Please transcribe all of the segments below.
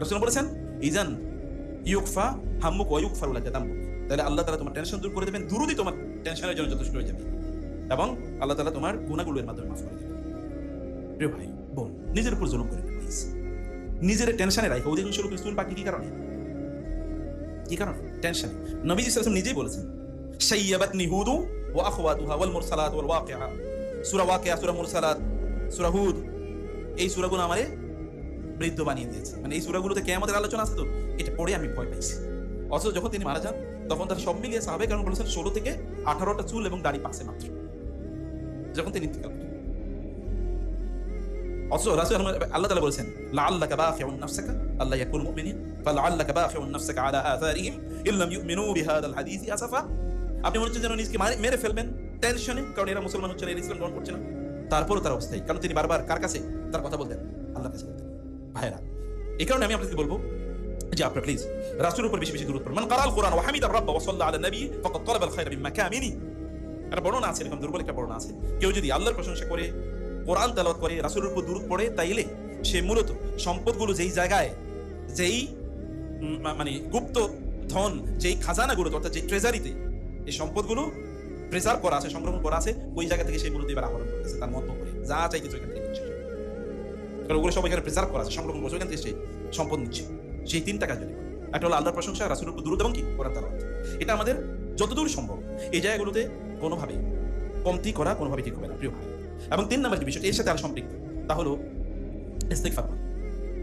রাসূল বলেছেন ইজান ইউকফা হাম্মুক ওয়া ইউকফারু লাকা দামুক, তাহলে আল্লাহ তাআলা তোমার টেনশন দূর করে দেবেন, দুরুদই তোমার টেনশনের জন্য যথেষ্ট হয়ে যাবে, এবং আল্লাহ তাআলা তোমার গুনাহগুলোর মাধ্যমে মাফ করে দেবেন। প্রিয় ভাই বোন, নিজের উপর জুলুম করেন না প্লিজ। নিজের টেনশনে রাখো। অধিকাংশ লোক স্কুল পাখি কি কারণে টেনশন। নবী সাল্লাল্লাহু আলাইহি ওয়াসাল্লাম নিজেই বলেছেন শাইয়াবাতনি হুদ ওয়া আখওয়াতুহা ওয়াল মুরসালাত ওয়াল ওয়াকিআ, সূরা ওয়াকিআ, সূরা মুরসালাত, সূরা হুদ, এই সূরাগুলো আমারে বৃদ্ধ বানিয়ে দিয়েছে। মানে এই সূরাগুলোতে কিয়ামতের আলোচনা আছে, তো এটা পড়ে আমি ভয় পাইছি। অথচ যখন তিনি মারা যান তখন তার সব মিলিয়ে সাহাবায়ে কেরাম বলেছেন 16 থেকে 18টা চুল এবং দাড়ি পাকছে মাত্র যখন তিনি ইন্তেকাল করেন। অথচ রাসূল আল্লাহ তাআলা বলেছেন লাআল্লাকা বাখিউন নাফসাকা আল্লা ইয়াকুনু মুমিনিন ফালাআল্লাকা বাখিউন নাফসাকা আলা আথারিহিম ইল্লাম ইউমিনু বিহাদাল হাদিসি আসাফা। আপনি মনে হচ্ছে যেন নিজেকে মেরে ফেলবেন টেনশনে, কারণ এরা মুসলমান হচ্ছে না, এরা ইসলাম গ্রহণ করছে না। তারপরও তার অবস্থায়, কারণ তিনি বারবার কার কাছে তার কথা বলতেন? আল্লাহর কাছে বলতেন। ভাইরা, এই কারণে আমি আপনাদের বলবো যে আপনারা প্লিজ রাসূলের উপর বেশি বেশি দরুদ পড়ুন। মান কারাল কুরআন ওয়া হামিদা রাব্বা ওয়া সাল্লা আলা নবী ফাকাদ তালাবা আল খায়রা মিন মাকামিনি। একটা বর্ণনা আছে, এরকম দুর্বল একটা বর্ণনা আছে, কেউ যদি আল্লাহর প্রশংসা করে, কোরআন তেলাওয়াত করে, রাসূলের উপর দরুদ পড়ে, তাইলে সে মূলত সম্পদগুলো যেই জায়গায়, যেই মানে গুপ্ত ধন, যেই খাজানাগুলো অর্থাৎ যেই ট্রেজারিতে এই সম্পদগুলো প্রেজার্ভ করা আছে, সংরক্ষণ করা আছে, ওই জায়গা থেকে সেই মূলত এবার আহরণ করতেছে তার মত করে, যা চাইতেছে ওইখান থেকে নিচ্ছে। কারণ ওগুলো সব এখানে প্রেজার্ভ করা আছে, সংরক্ষণ করছে, ওইখান থেকে সেই সম্পদ নিচ্ছে। সেই তিনটা কাজ যদি করে, একটা হলো আল্লাহর প্রশংসা, রাসূলের উপর দরুদ এবং কি কোরআন তেলাওয়াত। এটা আমাদের যতদূর সম্ভব এই জায়গাগুলোতে কোনোভাবে কমতি করা কোনোভাবে ঠিক হবে না প্রিয় ভাই। এবং 3 নম্বর যে বিষয়টি এর সাথে আরো সম্পৃক্ত, তা হলো ইস্তিগফার।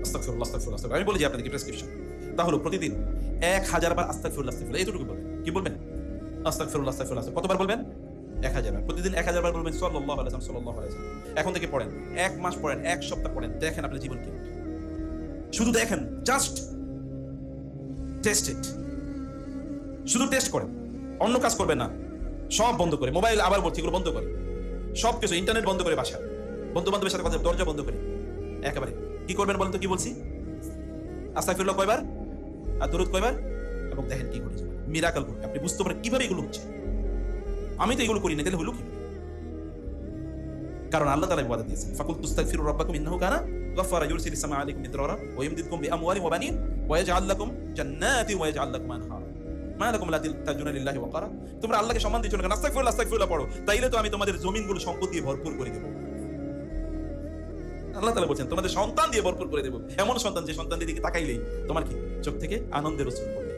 আস্তাগফিরুল্লাহ, আস্তাগফিরুল্লাহ। আমি বলি যে আপনাদেরকে প্রেসক্রিপশন, তা হলো প্রতিদিন 1000 বার আস্তাগফিরুল্লাহ, আস্তাগফিরুল্লাহ, এইটুকু বলবেন। কি বলবেন? আস্তাগফিরুল্লাহ, আস্তাগফিরুল্লাহ। কতবার বলবেন? 1000 বার। প্রতিদিন 1000 বার বলবেন সাল্লাল্লাহু আলাইহি ওয়াসাল্লাম, সাল্লাল্লাহু আলাইহি ওয়াসাল্লাম। এখন থেকে পড়েন, 1 মাস পড়েন, 1 সপ্তাহ পড়েন, দেখেন আপনার জীবন কি। শুধু দেখেন, জাস্ট টেস্ট ইট। শুধু টেস্ট করেন, অন্য কাজ করবেন না। সব বন্ধ করে, মোবাইল আবার বলছি এগুলো বন্ধ করে, সবকিছু ইন্টারনেট বন্ধ করে, বাসা বন্ধু বান্ধবের সাথে কথা, দরজা বন্ধ করে একেবারে কি করবেন বলেন তো? কি বলছি? আস্তাগফিরুল্লাহ কয়বার আর দরুদ কয়বার, এবং দেখেন কি ঘটেছে, মিরাকল ঘটবে। আপনি বুঝতে পারেন কিভাবে এগুলো হচ্ছে। আমি তো এগুলো করি না, তাহলে হলো কি? কারণ আল্লাহ তাআলা ওয়াদা দিয়েছেন ফাকুল তুস্তাগফিরু রাব্বাকুম ইন্নাহু কানা গাফফারা ইউরসিলিস সামা আলাইকুম মিদরারা ওয়া ইয়ামদিদকুম বিআমওয়ালিন ওয়া বানিন ওয়া ইয়াজআল লাকুম জান্নাতিন ওয়া ইয়াজআল লাকুম আনহারা মা লাকুম লা তাজুনা লিল্লাহি ওয়াকারা। তোমরা আল্লাহকে সম্মান দিচ্ছ না, আস্তাগফিরুল্লাহ, আস্তাগফিরুল্লাহ পড়ো, তাইলে তো আমি তোমাদের জমিনগুলো সম্পদ দিয়ে ভরপুর করে দেব। আল্লাহ তাআলা বলেন তোমাদের সন্তান দিয়ে ভরপুর করে দেব, এমন সন্তান যে সন্তানের দিকে তাকাইলেই তোমার কি চোখ থেকে আনন্দের অশ্রু পড়বে।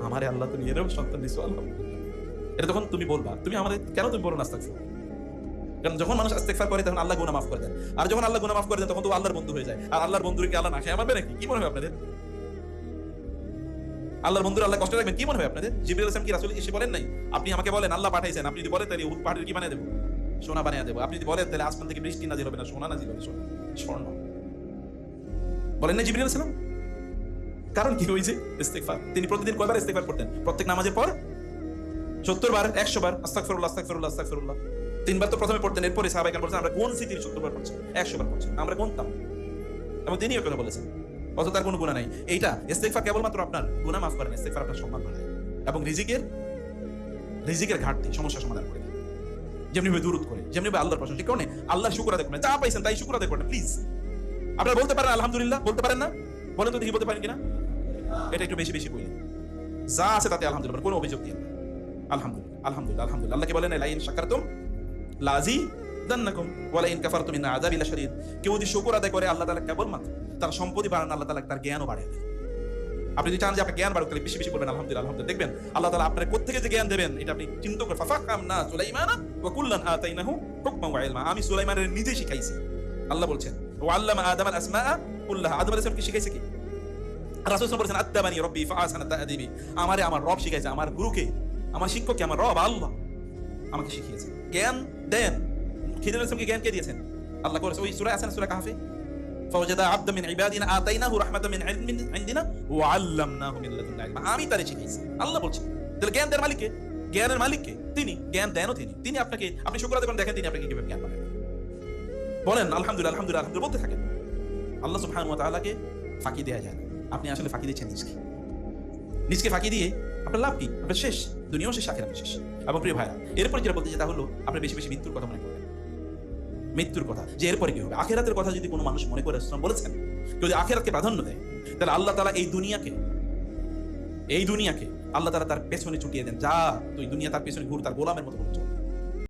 আমারে আল্লাহ তুমি এরকম সন্তান দিছো, আলহামদুলিল্লাহ। এটা তখন তুমি বলবা, তুমি আমাদের কেন তুমি বলো না আস্তাগফিরুল্লাহ? কারণ যখন মানুষ ইস্তিগফার করে তখন আল্লাহ গুনাহ মাফ করে দেন, আর যখন আল্লাহ গুনাহ মাফ করে দেন তখন তো আল্লাহর বন্ধু হয়ে যায়। আর আল্লাহর বন্ধুকে আল্লাহ না খেয়ে মারবে নাকি? কি মনে হয় আপনাদের? আল্লাহর বন্ধুরা আল্লাহ কষ্ট রাখবেন, কি মনে হয় আপনাদের? জিবরিল আলাইহিস সালাম কি রাসূল এসে বলেন নাই আপনি আমাকে বলেন আল্লাহ পাঠাইছেন, আপনি যদি বলেন তাহলে উহুদ পাহাড়ের কি বানিয়ে দেব? সোনা বানিয়ে দেব। আপনি যদি বলেন তাহলে আসমান থেকে বৃষ্টি নাজিল হবে না, সোনা নাজিল হবে, স্বর্ণ। বলেন না জিবরিল আলাইহিস সালাম? কারণ কি? ওই যে ইস্তিগফার। তিনি প্রতিদিন কয়বার ইস্তিগফার করতেন? প্রত্যেক নামাজের পর 70 বার, 100 বার আস্তাগফিরুল্লাহ, আস্তাগফিরুল্লাহ, আস্তাগফিরুল্লাহ। 3 বার তো প্রথমে পড়তেন, এরপরে সাহাবায়ে কেরাম বলেছেন আমরা কোন স্মৃতির 70 বার পড়ছি, 100 বার পড়ছি, আমরা গুনতাম। এবং তিনিও কথা বলেছেন অত তার কোনো গুনাহ নাই। এইটা ইস্তিগফার কেবলমাত্র আপনার গুনাহ মাফ করে না, ইস্তিগফার আপনার সম্মান বাড়ায় এবং রিজিকের ঘাটতি সমস্যা সমাধান করে দেয়। যেমনি ভাবে দুরূদ করে, যেমনি ভাবে আল্লাহর প্রশংসা, ঠিক কারণে আল্লাহর শুকর আদায় করেন, যা পাইছেন তাই শুকর আদায় করেন প্লিজ। আপনারা বলতে পারেন আলহামদুলিল্লাহ, বলতে পারেন না? বলেন তো দেখি বলতে পারেন কিনা? এটা একটু বেশি বেশি বলি, যা আছে তাতে আলহামদুলিল্লাহ, কোনো অভিযোগ দিয়ে না। আলহামদুলিল্লাহ, আলহামদুলিল্লাহ, আলহামদুলিল্লাহ। আল্লাহকে বলেন লা ইন শাকারতুম লাযিদান্নাকুম ওয়া লা ইন কাফারতুম ইন্না আযাবি লাশাদীদ। কেউ যদি শুকর আদায় করে আল্লাহ তাআলা কেবলমাত্র তার সম্পত্তি বাড়ান, আল্লাহ তাআলা তার জ্ঞানও বাড়িয়ে দেন। আপনি যদি চান যে আপনার জ্ঞান বাড়ুক, তাহলে বেশি বেশি বলবেন আলহামদুলিল্লাহ, আলহামদুলিল্লাহ। দেখবেন আল্লাহ তাআলা আপনার কোত্থেকে যে জ্ঞান দেবেন এটা আপনি চিন্তা করে। ফাফাহামনা সুলাইমানা ওয়া কুল্লান আতাইনাহু হুকমান ওয়া ইলমা। আমি সুলাইমানের নিজে শিখাইছি, আল্লাহ বলছেন। ওয়া আল্লামা আদামাল আসমাআ কুল্লাহা। আদম আলাইহিস সালামকে শিখাইছে কি? রাসূল সাল্লাল্লাহু আলাইহি ওয়াসাল্লাম বলেছেন আদাবানি রাব্বি ফাআসানা তা'দিবি। আমারে আমার রব শিখাইছে, আমার গুরুকে, আমার শিক্ষককে আমার রব আল্লাহ আমাকে শিখিয়েছে। জ্ঞান দেন। খিদর আলাইহিস সালামকে জ্ঞান কে দিয়েছেন? আল্লাহ করেছে। ওই সূরা আছে না, সূরা কাহফে, ফাওয়াজাদা আবদাম মিন ইবাদিনা আতাইনাহু রাহমাতাম মিন ইনদিনা ওয়া আল্লামনাহু মিন লাদুন্না ইলমা। আমি তারে শিখাইছি, আল্লাহ বলছেন। তাহলে জ্ঞান দেন মালিককে, জ্ঞানের মালিককে তিনি, জ্ঞান দেনও তিনি। তিনি আপনাকে, আপনি শুকর আদায় করেন, দেখেন তিনি আপনাকে কিভাবে জ্ঞান বাড়ায়। বলেন আলহামদুলিল্লাহ, আলহামদুলিল্লাহ, আলহামদুলিল্লাহ বলতে থাকেন। আল্লাহ সুবহানাহু ওয়া তাআলাকে ফাঁকি দেয়া যায় না। আপনি আসলে ফাঁকি দিচ্ছেন নিজকে ফাঁকি দিয়ে আপনার লাভ কি? আপনার শেষ, দুনিয়াও শেষ, আখিরাতও শেষ। এবং প্রিয় ভাইরা, এরপর যেটা বলতে চাই তা হলো আপনার বেশি বেশি মৃত্যুর কথা মনে করবেন। মৃত্যুর কথা, যে এরপরে কি হবে, আখিরাতের কথা যদি কোনো মানুষ মনে করে, রাসূল বলেছেন কেউ যদি আখিরাতকে প্রাধান্য দেয় তাহলে আল্লাহ তাআলা এই দুনিয়াকে আল্লাহ তাআলা তার পেছনে ছুটিয়ে দেন, যা তুই দুনিয়া তার পেছনে ঘুর, তার গোলামের মতো করে চল।